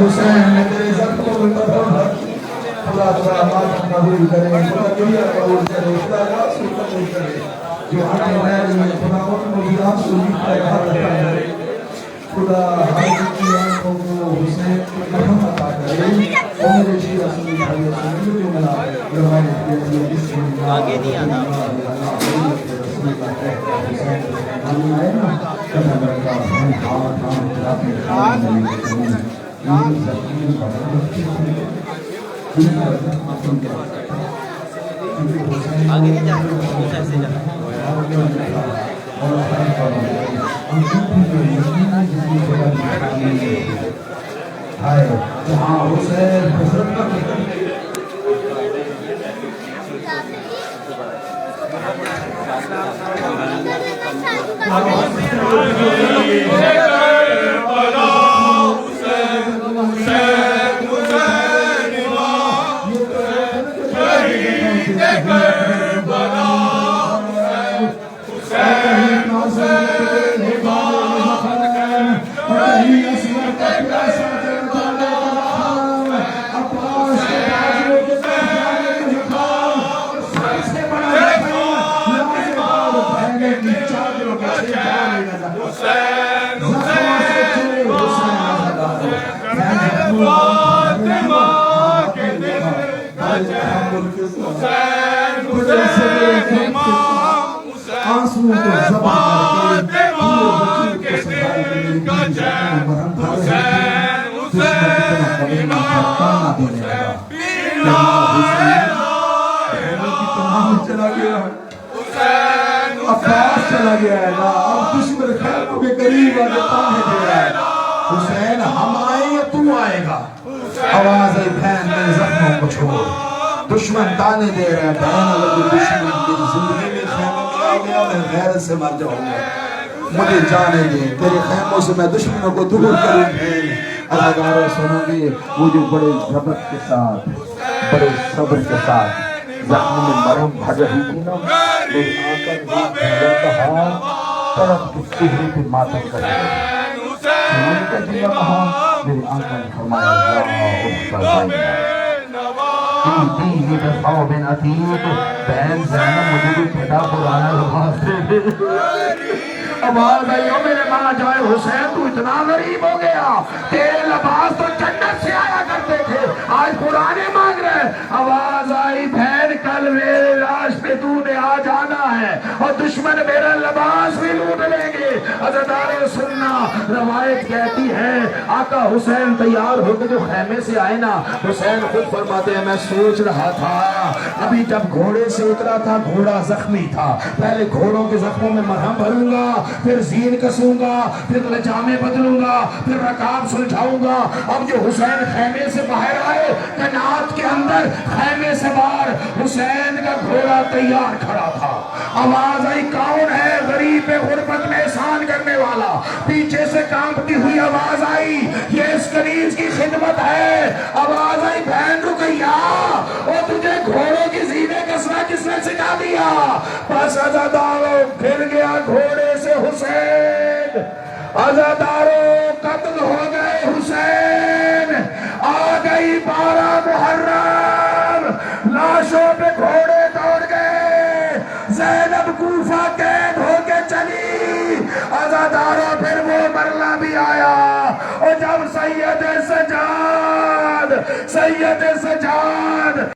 حسین نے تیرے زخموں میں مرہم خدا تمہارا ماتم قبول کرے، خدا دنیا قبول کرے، خدا رسول قبول کرے، جو ہمیں محل میں خدا ان کو بھی آنسو لکھا ہے ہاتھ رکھا ہے، خدا ہر کی آنکھوں کو حسین کی مرہم عطا کرے، اور میرے جی رسول بھائی رسول جو ملا جو ہمارے پیاری بسم اللہ آگے نہیں آنا رسول کا کہتا حسین ہم آئے نا کہنا برکا ہم ہاتھ ہم خلافی خلافی نبی آگے نہیں جانا پیچھے سے جانا عباس چلا گیا ہے نا، اب دشمن خیموں کے قریب آگے تانے دے رہا ہے حسین ہم آئیں یا تو آئے گا؟ آواز ای بہن میں زخموں کو چھوڑ، دشمن تانے دے رہا ہے بہن اگر کوئی دشمن میری زندگی میں خیموں میں آ گیا میں غیرت سے مر جاؤں گا، مجھے جانے دیں تیرے خیموں سے میں دشمنوں کو دور کروں بہن اداکاروں سنوں گے وہ جو بڑے ضبط کے ساتھ بڑے صبر کے ساتھ زخم میں مرہم بھر رہی تھی نا میری آقا نے بھیجا کہا طرف کے چہرے پہ ماتم کر رہے سنوں کا جیہ کہا میری آقا نے فرمایا یا اخت زینب تیزی دفعہ بن عتیق بہن زینب مجھے بھی پھٹا پرانا لباس دے آواز آئی ہو میرے ماں جائے حسین تو اتنا غریب ہو گیا تیرے لباس تو جنت سے آیا کرتے تھے آج پرانے مانگ رہے آواز آئی بہن کل میرے لاش پہ تو نے آ جانا ہے اور دشمن میرا لباس بھی لوٹ لیں گے عزیزانو سننا روایت کہتی ہے آقا حسین تیار ہو کے جو خیمے سے آئے نا حسین خود فرماتے ہیں میں سوچ رہا تھا ابھی جب گھوڑے سے اترا تھا گھوڑا زخمی تھا پہلے گھوڑوں کے زخموں میں مرہم بھروں گا پھر زین کسوں گا پھر لجامے بدلوں گا پھر رکاب سلجھاؤں گا اب جو حسین خیمے سے باہر آئے کنات کے اندر خیمے سے باہر حسین کا گھوڑا تیار کھڑا تھا آواز آئی کون ہے غریب پہ غربت میں احسان کرنے والا پیچھے سے کانپتی ہوئی آواز آئی یہ اس کنیز کی خدمت ہے آواز آئی بہن رقیہ اور تجھے گھوڑوں کی زینے کسنا کس نے سکھا دیا بس عزاداروں پھر گیا گھوڑے سے حسین عزاداروں قتل ہو گئے حسین آ گئی 12 محرم لاشوں پہ گھوڑے دوڑ گئے زینب کوفہ قید ہو کے چلی عزاداروں پھر وہ مرلہ بھی آیا اور جب سید سجاد